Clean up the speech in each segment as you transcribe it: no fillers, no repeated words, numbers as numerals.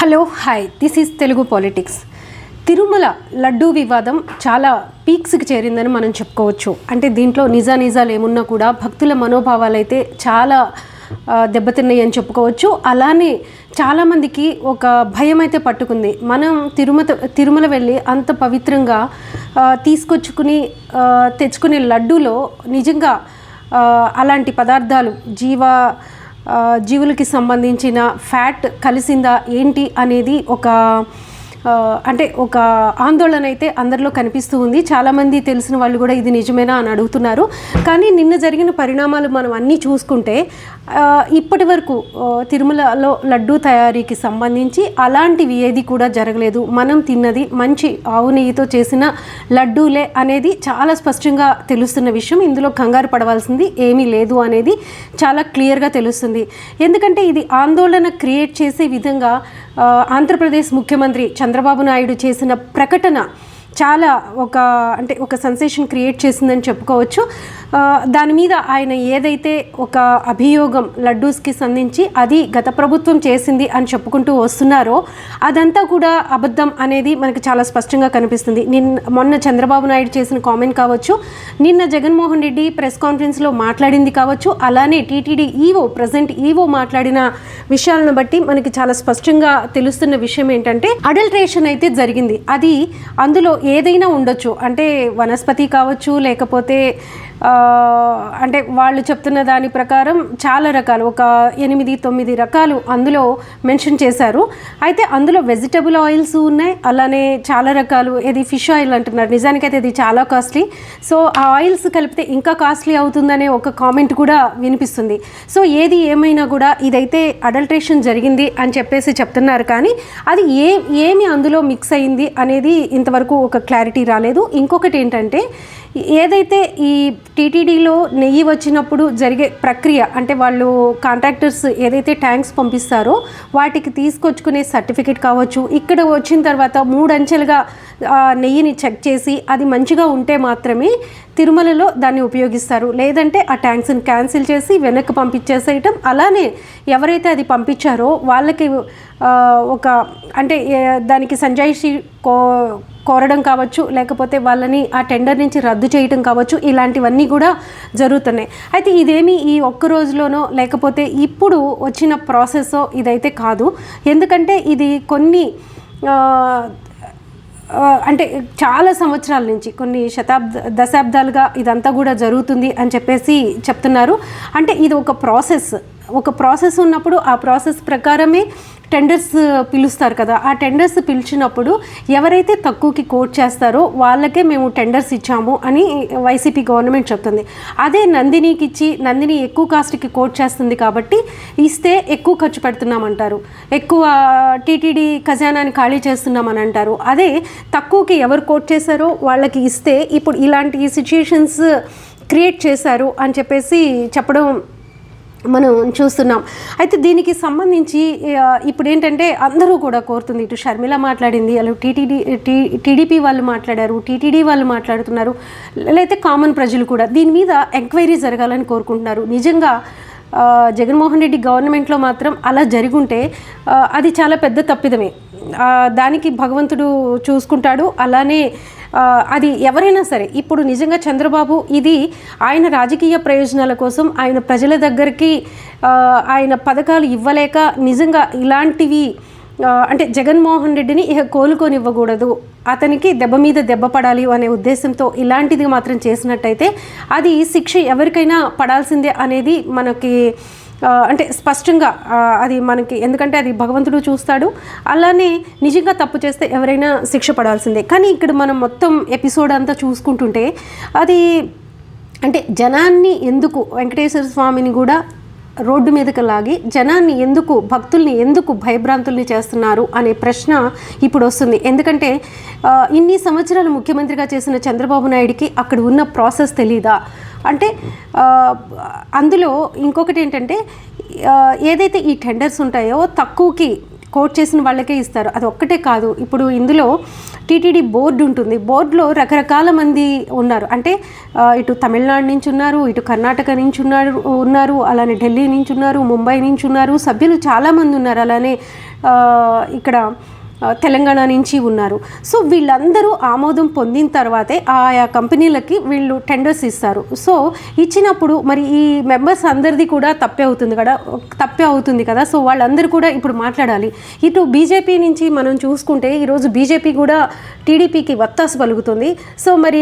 Hello hi, this is Telugu politics. Tirumala laddu వివాదం చాలా పీక్స్కి చేరిందని మనం చెప్పుకోవచ్చు. అంటే దీంట్లో నిజాలు ఏమున్నా కూడా భక్తుల మనోభావాలు అయితే చాలా దెబ్బతిన్నాయి అని చెప్పుకోవచ్చు. అలానే చాలామందికి ఒక భయం అయితే పట్టుకుంది. మనం తిరుమల వెళ్ళి అంత పవిత్రంగా తెచ్చుకునే లడ్డూలో నిజంగా అలాంటి పదార్థాలు జీవులకి సంబంధించిన ఫ్యాట్ కలిసిందా ఏంటి అనేది ఒక ఆందోళన అయితే అందరిలో కనిపిస్తూ ఉంది. చాలామంది తెలిసిన వాళ్ళు కూడా ఇది నిజమేనా అని అడుగుతున్నారు. కానీ నిన్న జరిగిన పరిణామాలు మనం అన్నీ చూసుకుంటే ఇప్పటి వరకు తిరుమలలో లడ్డూ తయారీకి సంబంధించి అలాంటివి ఏది కూడా జరగలేదు. మనం తిన్నది మంచి ఆవు నెయ్యితో చేసిన లడ్డూలే అనేది చాలా స్పష్టంగా తెలుస్తున్న విషయం. ఇందులో కంగారు పడవలసింది ఏమీ లేదు అనేది చాలా క్లియర్గా తెలుస్తుంది. ఎందుకంటే ఇది ఆందోళన క్రియేట్ చేసే విధంగా ఆంధ్రప్రదేశ్ ముఖ్యమంత్రి చంద్రబాబు నాయుడు చేసిన ప్రకటన చాలా ఒక సెన్సేషన్ క్రియేట్ చేసిందని చెప్పుకోవచ్చు. దాని మీద ఆయన ఏదైతే ఒక అభియోగం లడ్డూస్కి సంబంధించి అది గత ప్రభుత్వం చేసింది అని చెప్పుకుంటూ వస్తున్నారో అదంతా కూడా అబద్ధం అనేది మనకి చాలా స్పష్టంగా కనిపిస్తుంది. మొన్న చంద్రబాబు నాయుడు చేసిన కామెంట్ కావచ్చు, నిన్న జగన్మోహన్ రెడ్డి ప్రెస్ కాన్ఫరెన్స్లో మాట్లాడింది కావచ్చు, అలానే టీటీడీ ప్రజెంట్ ఈవో మాట్లాడిన విషయాలను బట్టి మనకి చాలా స్పష్టంగా తెలుస్తున్న విషయం ఏంటంటే అడల్ట్రేషన్ అయితే జరిగింది. అది అందులో ఏదైనా ఉండొచ్చు. అంటే వనస్పతి కావచ్చు, లేకపోతే అంటే వాళ్ళు చెప్తున్న దాని ప్రకారం చాలా రకాలు, ఒక 8-9 రకాలు అందులో మెన్షన్ చేశారు. అయితే అందులో వెజిటబుల్ ఆయిల్స్ ఉన్నాయి, అలానే చాలా రకాలు. ఇది ఫిష్ ఆయిల్ అంటున్నారు. నిజానికైతే ఇది చాలా కాస్ట్లీ. సో ఆ ఆయిల్స్ కలిపితే ఇంకా కాస్ట్లీ అవుతుందనే ఒక కామెంట్ కూడా వినిపిస్తుంది. సో ఏది ఏమైనా కూడా ఇదైతే అడల్ట్రేషన్ జరిగింది అని చెప్పేసి చెప్తున్నారు. కానీ అది ఏమి అందులో మిక్స్ అయింది అనేది ఇంతవరకు ఒక క్లారిటీ రాలేదు. ఇంకొకటి ఏంటంటే ఏదైతే ఈ టీటీడీలో నెయ్యి వచ్చినప్పుడు జరిగే ప్రక్రియ, అంటే వాళ్ళు కాంట్రాక్టర్స్ ఏదైతే ట్యాంక్స్ పంపిస్తారో వాటికి తీసుకొచ్చుకునే సర్టిఫికేట్ కావచ్చు, ఇక్కడ వచ్చిన తర్వాత 3 అంచెలుగా నెయ్యిని చెక్ చేసి అది మంచిగా ఉంటే మాత్రమే తిరుమలలో దాన్ని ఉపయోగిస్తారు. లేదంటే ఆ ట్యాంక్స్ని క్యాన్సిల్ చేసి వెనక్కి పంపించేసేయటం. అలానే ఎవరైతే అది పంపించారో వాళ్ళకి దానికి సంజాయిషి కోరడం కావచ్చు, లేకపోతే వాళ్ళని ఆ టెండర్ నుంచి రద్దు చేయటం కావచ్చు, ఇలాంటివన్నీ కూడా జరుగుతున్నాయి. అయితే ఇదేమి ఈ ఒక్క రోజులోనో లేకపోతే ఇప్పుడు వచ్చిన ప్రాసెస్సో ఇదైతే కాదు. ఎందుకంటే ఇది కొన్ని అంటే చాలా సంవత్సరాల నుంచి, కొన్ని దశాబ్దాలుగా ఇదంతా కూడా జరుగుతుంది అని చెప్పేసి చెప్తున్నారు. అంటే ఇది ఒక ప్రాసెస్ ఉన్నప్పుడు ఆ ప్రాసెస్ ప్రకారమే టెండర్స్ పిలుస్తారు కదా. ఆ టెండర్స్ పిలిచినప్పుడు ఎవరైతే తక్కువకి కోట్ చేస్తారో వాళ్ళకే మేము టెండర్స్ ఇచ్చాము అని వైసీపీ గవర్నమెంట్ చెప్తుంది. అదే నందినికి ఇచ్చి నందిని ఎక్కువ కాస్ట్కి కోట్ చేస్తుంది కాబట్టి ఇస్తే ఎక్కువ ఖర్చు పెడుతున్నామంటారు, ఎక్కువ టీటీడీ ఖజానాని ఖాళీ చేస్తున్నామని అంటారు. అదే తక్కువకి ఎవరు కోట్ చేశారో వాళ్ళకి ఇస్తే ఇప్పుడు ఇలాంటి సిచ్యుయేషన్స్ క్రియేట్ చేశారు అని చెప్పేసి చెప్పడం మనం చూస్తున్నాం. అయితే దీనికి సంబంధించి ఇప్పుడు ఏంటంటే అందరూ కూడా కోరుతుంది, ఇటు షర్మిల మాట్లాడింది, అలా టీడీపీ వాళ్ళు మాట్లాడారు, టీటీడీ వాళ్ళు మాట్లాడుతున్నారు, లేకపోతే కామన్ ప్రజలు కూడా దీని మీద ఎంక్వైరీ జరగాలని కోరుకుంటున్నారు. నిజంగా జగన్మోహన్ రెడ్డి గవర్నమెంట్లో మాత్రం అలా జరుగుంటే అది చాలా పెద్ద తప్పిదమే. దానికి భగవంతుడు చూసుకుంటాడు. అలానే అది ఎవరైనా సరే ఇప్పుడు నిజంగా చంద్రబాబు ఇది ఆయన రాజకీయ ప్రయోజనాల కోసం ఆయన ప్రజల దగ్గరికి ఆయన పథకాలు ఇవ్వలేక నిజంగా ఇలాంటివి అంటే జగన్మోహన్ రెడ్డిని ఇక కోలుకొనివ్వకూడదు, అతనికి దెబ్బ మీద దెబ్బ పడాలి అనే ఉద్దేశంతో ఇలాంటిది మాత్రం చేసినట్టయితే అది శిక్ష ఎవరికైనా పడాల్సిందే అనేది మనకి అంటే స్పష్టంగా అది మనకి, ఎందుకంటే అది భగవంతుడు చూస్తాడు. అలానే నిజంగా తప్పు చేస్తే ఎవరైనా శిక్ష పడాల్సిందే. కానీ ఇక్కడ మనం మొత్తం ఎపిసోడ్ అంతా చూసుకుంటుంటే అది అంటే జనాన్ని ఎందుకు, వెంకటేశ్వర స్వామిని కూడా రోడ్డు మీదకి లాగి జనాన్ని ఎందుకు, భక్తుల్ని ఎందుకు భయభ్రాంతుల్ని చేస్తున్నారు అనే ప్రశ్న ఇప్పుడు వస్తుంది. ఎందుకంటే ఇన్ని సంవత్సరాలు ముఖ్యమంత్రిగా చేసిన చంద్రబాబు నాయుడికి అక్కడ ఉన్న ప్రాసెస్ తెలీదా అంటే అందులో ఇంకొకటి ఏంటంటే ఏదైతే ఈ టెండర్స్ ఉంటాయో తక్కువకి కోట్ చేసిన వాళ్ళకే ఇస్తారు. అది ఒక్కటే కాదు, ఇప్పుడు ఇందులో టీటీడీ బోర్డు ఉంటుంది. బోర్డులో రకరకాల మంది ఉన్నారు. అంటే ఇటు తమిళనాడు నుంచి ఉన్నారు, ఇటు కర్ణాటక నుంచి ఉన్నారు, అలానే ఢిల్లీ నుంచి ఉన్నారు, ముంబై నుంచి ఉన్నారు, సభ్యులు చాలామంది ఉన్నారు. అలానే ఇక్కడ తెలంగాణ నుంచి ఉన్నారు. సో వీళ్ళందరూ ఆమోదం పొందిన తర్వాతే ఆయా కంపెనీలకి వీళ్ళు టెండర్స్ ఇస్తారు. సో ఇచ్చినప్పుడు మరి ఈ మెంబర్స్ అందరిది కూడా తప్పే అవుతుంది కదా. సో వాళ్ళందరూ కూడా ఇప్పుడు మాట్లాడాలి. ఇటు బీజేపీ నుంచి మనం చూసుకుంటే ఈరోజు బీజేపీ కూడా టీడీపీకి వత్తాసు పలుకుతుంది. సో మరి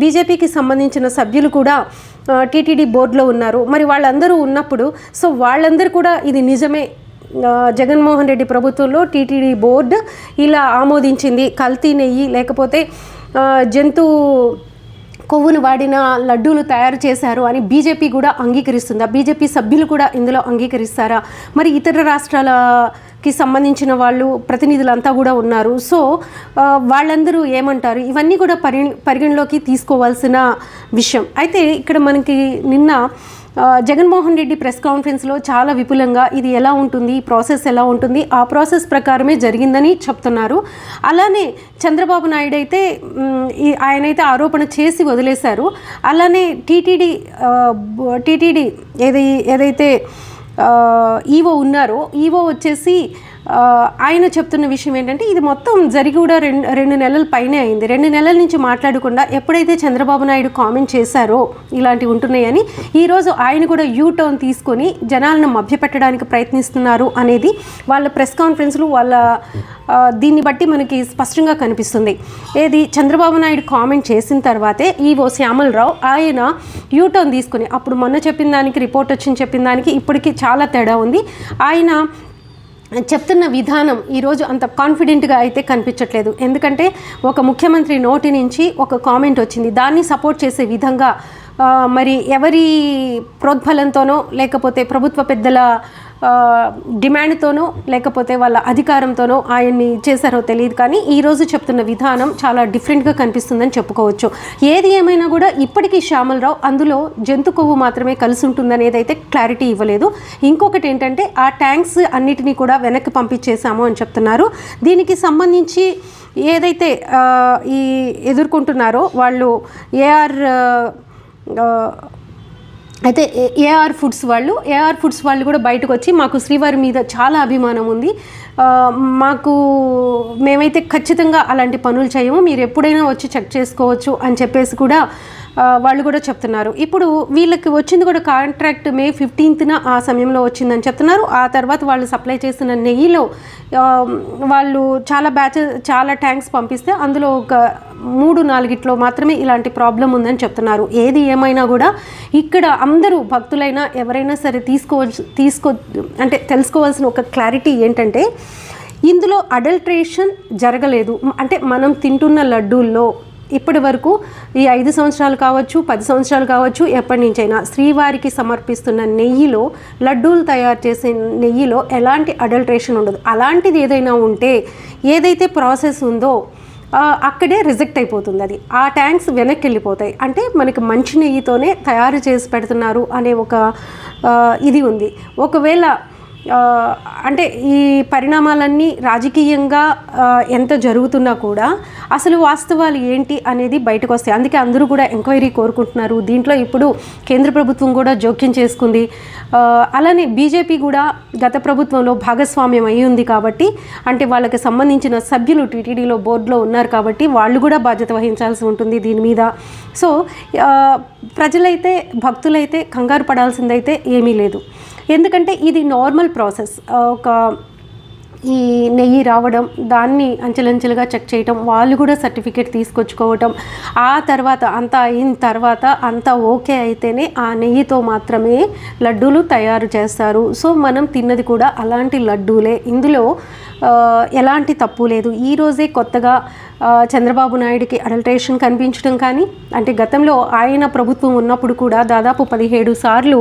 బీజేపీకి సంబంధించిన సభ్యులు కూడా టీటీడీ బోర్డులో ఉన్నారు. మరి వాళ్ళందరూ ఉన్నప్పుడు సో వాళ్ళందరూ కూడా ఇది నిజమే, జగన్మోహన్ రెడ్డి ప్రభుత్వంలో టీటీడీ బోర్డు ఇలా ఆమోదించింది, కల్తీ నెయ్యి లేకపోతే జంతు కొవ్వును వాడిన లడ్డూలు తయారు చేశారు అని బీజేపీ కూడా అంగీకరిస్తుందా? బీజేపీ సభ్యులు కూడా ఇందులో అంగీకరిస్తారా? మరి ఇతర రాష్ట్రాలకి సంబంధించిన వాళ్ళు ప్రతినిధులంతా కూడా ఉన్నారు. సో వాళ్ళందరూ ఏమంటారు? ఇవన్నీ కూడా పరిగణలోకి తీసుకోవాల్సిన విషయం. అయితే ఇక్కడ మనకి నిన్న జగన్మోహన్ రెడ్డి ప్రెస్ కాన్ఫరెన్స్లో చాలా విపులంగా ఇది ఎలా ఉంటుంది, ఈ ప్రాసెస్ ఎలా ఉంటుంది, ఆ ప్రాసెస్ ప్రకారమే జరిగిందని చెప్తున్నారు. అలానే చంద్రబాబు నాయుడు అయితే ఆయనైతే ఆరోపణ చేసి వదిలేశారు. అలానే టీటీడీ ఏదైతే ఈవో ఉన్నారో ఈవో వచ్చేసి ఆయన చెప్తున్న విషయం ఏంటంటే ఇది మొత్తం జరిగి కూడా రెండు నెలల పైనే అయింది. 2 నెలల నుంచి మాట్లాడకుండా ఎప్పుడైతే చంద్రబాబు నాయుడు కామెంట్ చేశారో ఇలాంటివి ఉంటున్నాయని, ఈరోజు ఆయన కూడా టర్న్ తీసుకొని జనాలను మభ్యపెట్టడానికి ప్రయత్నిస్తున్నారు అనేది వాళ్ళ ప్రెస్ కాన్ఫరెన్స్లు దీన్ని బట్టి మనకి స్పష్టంగా కనిపిస్తుంది. ఏది చంద్రబాబు నాయుడు కామెంట్ చేసిన తర్వాతే ఈవో శ్యామలరావు ఆయన టర్న్ తీసుకొని, అప్పుడు మొన్న చెప్పిన దానికి రిపోర్ట్ వచ్చింది చెప్పిన దానికి ఇప్పటికీ చాలా తేడా ఉంది. ఆయన చెప్తున్న విధానం ఈరోజు అంత కాన్ఫిడెంట్గా అయితే కనిపించట్లేదు. ఎందుకంటే ఒక ముఖ్యమంత్రి నోటి నుంచి ఒక కామెంట్ వచ్చింది, దాన్ని సపోర్ట్ చేసే విధంగా మరి ఎవరి ప్రోద్బలంతోనో లేకపోతే ప్రభుత్వ పెద్దల డిమాండ్తోనో లేకపోతే వాళ్ళ అధికారంతోనో ఆయన్ని చేశారో తెలియదు. కానీ ఈరోజు చెప్తున్న విధానం చాలా డిఫరెంట్గా కనిపిస్తుందని చెప్పుకోవచ్చు. ఏది ఏమైనా కూడా ఇప్పటికీ శ్యామలరావు అందులో జంతు కొవ్వు మాత్రమే కలిసి ఉంటుందనేది అయితే క్లారిటీ ఇవ్వలేదు. ఇంకొకటి ఏంటంటే ఆ ట్యాంక్స్ అన్నిటినీ కూడా వెనక్కి పంపించేశాము అని చెప్తున్నారు. దీనికి సంబంధించి ఏదైతే ఈ ఎదుర్కొంటున్నారో వాళ్ళు అయితే ఏఆర్ ఫుడ్స్ వాళ్ళు కూడా బయటకు వచ్చి మాకు శ్రీవారి మీద చాలా అభిమానం ఉంది, మేమైతే ఖచ్చితంగా అలాంటి పనులు చేయము, మీరు ఎప్పుడైనా వచ్చి చెక్ చేసుకోవచ్చు అని చెప్పేసి కూడా వాళ్ళు కూడా చెప్తున్నారు. ఇప్పుడు వీళ్ళకి వచ్చింది కూడా కాంట్రాక్ట్ May 15న ఆ సమయంలో వచ్చిందని చెప్తున్నారు. ఆ తర్వాత వాళ్ళు సప్లై చేసిన నెయ్యిలో వాళ్ళు చాలా ట్యాంక్స్ పంపిస్తే అందులో ఒక 3-4 మాత్రమే ఇలాంటి ప్రాబ్లం ఉందని చెప్తున్నారు. ఏది ఏమైనా కూడా ఇక్కడ అందరూ భక్తులైనా ఎవరైనా సరే అంటే తెలుసుకోవాల్సిన ఒక క్లారిటీ ఏంటంటే ఇందులో అడల్ట్రేషన్ జరగలేదు. అంటే మనం తింటున్న లడ్డూల్లో ఇప్పటి వరకు ఈ 5 సంవత్సరాలు కావచ్చు 10 సంవత్సరాలు కావచ్చు ఎప్పటి నుంచైనా శ్రీవారికి సమర్పిస్తున్న నెయ్యిలో లడ్డూలు తయారు చేసే నెయ్యిలో ఎలాంటి అడల్ట్రేషన్ ఉండదు. అలాంటిది ఏదైనా ఉంటే ఏదైతే ప్రాసెస్ ఉందో అక్కడే రిజెక్ట్ అయిపోతుంది. అది ఆ ట్యాంక్స్ వెనక్కి వెళ్ళిపోతాయి. అంటే మనకి మంచి నెయ్యితోనే తయారు చేసి పెడుతున్నారు అనే ఒక ఇది ఉంది. ఒకవేళ అంటే ఈ పరిణామాలన్నీ రాజకీయంగా ఎంత జరుగుతున్నా కూడా అసలు వాస్తవాలు ఏంటి అనేది బయటకు వస్తాయి. అందుకే అందరూ కూడా ఎంక్వైరీ కోరుకుంటున్నారు. దీంట్లో ఇప్పుడు కేంద్ర ప్రభుత్వం కూడా జోక్యం చేసుకుంది. అలానే బీజేపీ కూడా గత ప్రభుత్వంలో భాగస్వామ్యం అయి ఉంది కాబట్టి, అంటే వాళ్ళకి సంబంధించిన సభ్యులు టీటీడీలో బోర్డులో ఉన్నారు కాబట్టి వాళ్ళు కూడా బాధ్యత వహించాల్సి ఉంటుంది దీని మీద. సో ప్రజలైతే భక్తులైతే కంగారు పడాల్సిందైతే ఏమీ లేదు. ఎందుకంటే ఇది నార్మల్ ప్రాసెస్. ఈ నెయ్యి రావడం, దాన్ని అంచెలంచెలుగా చెక్ చేయటం, వాళ్ళు కూడా సర్టిఫికేట్ తీసుకొచ్చుకోవటం, ఆ తర్వాత అంతా అయిన తర్వాత అంతా ఓకే అయితేనే ఆ నెయ్యితో మాత్రమే లడ్డూలు తయారు చేస్తారు. సో మనం తిన్నది కూడా అలాంటి లడ్డూలే, ఇందులో ఎలాంటి తప్పు లేదు. ఈరోజే కొత్తగా చంద్రబాబు నాయుడికి అడల్ట్రేషన్ కనిపించడం కానీ, అంటే గతంలో ఆయన ప్రభుత్వం ఉన్నప్పుడు కూడా దాదాపు 17 సార్లు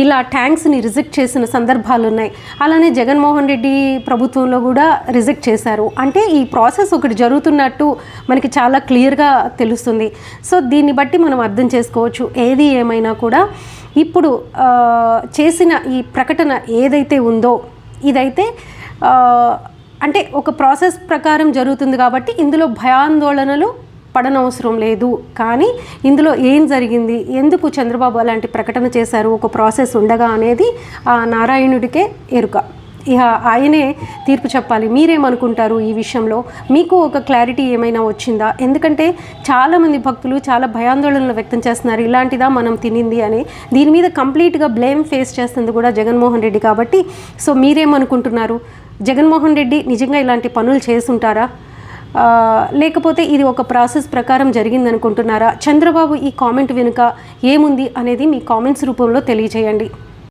ఇలా ట్యాంక్స్ని రిజెక్ట్ చేసిన సందర్భాలు ఉన్నాయి. అలానే జగన్మోహన్ రెడ్డి ప్రభుత్వంలో కూడా రిజెక్ట్ చేశారు. అంటే ఈ ప్రాసెస్ ఒకటి జరుగుతున్నట్టు మనకి చాలా క్లియర్గా తెలుస్తుంది. సో దీన్ని బట్టి మనం అర్థం చేసుకోవచ్చు. ఏది ఏమైనా కూడా ఇప్పుడు చేసిన ఈ ప్రకటన ఏదైతే ఉందో ఇదైతే అంటే ఒక ప్రాసెస్ ప్రకారం జరుగుతుంది కాబట్టి ఇందులో భయాందోళనలు పడనవసరం లేదు. కానీ ఇందులో ఏం జరిగింది, ఎందుకు చంద్రబాబు అలాంటి ప్రకటన చేశారు, ఒక ప్రాసెస్ ఉండగా అనేది ఆ నారాయణుడికే ఎరుక. ఇక ఆయనే తీర్పు చెప్పాలి. మీరేమనుకుంటారు ఈ విషయంలో? మీకు ఒక క్లారిటీ ఏమైనా వచ్చిందా? ఎందుకంటే చాలామంది భక్తులు చాలా భయాందోళనలు వ్యక్తం చేస్తున్నారు, ఇలాంటిదా మనం తినింది అని. దీని మీద కంప్లీట్గా బ్లేమ్ ఫేస్ చేస్తుంది కూడా జగన్మోహన్ రెడ్డి. కాబట్టి సో మీరేమనుకుంటున్నారు? జగన్మోహన్ రెడ్డి నిజంగా ఇలాంటి పనులు చేసుంటారా, లేకపోతే ఇది ఒక ప్రాసెస్ ప్రకారం జరిగిందనుకుంటున్నారా? చంద్రబాబు ఈ కామెంట్ వెనుక ఏముంది అనేది మీ కామెంట్స్ రూపంలో తెలియజేయండి.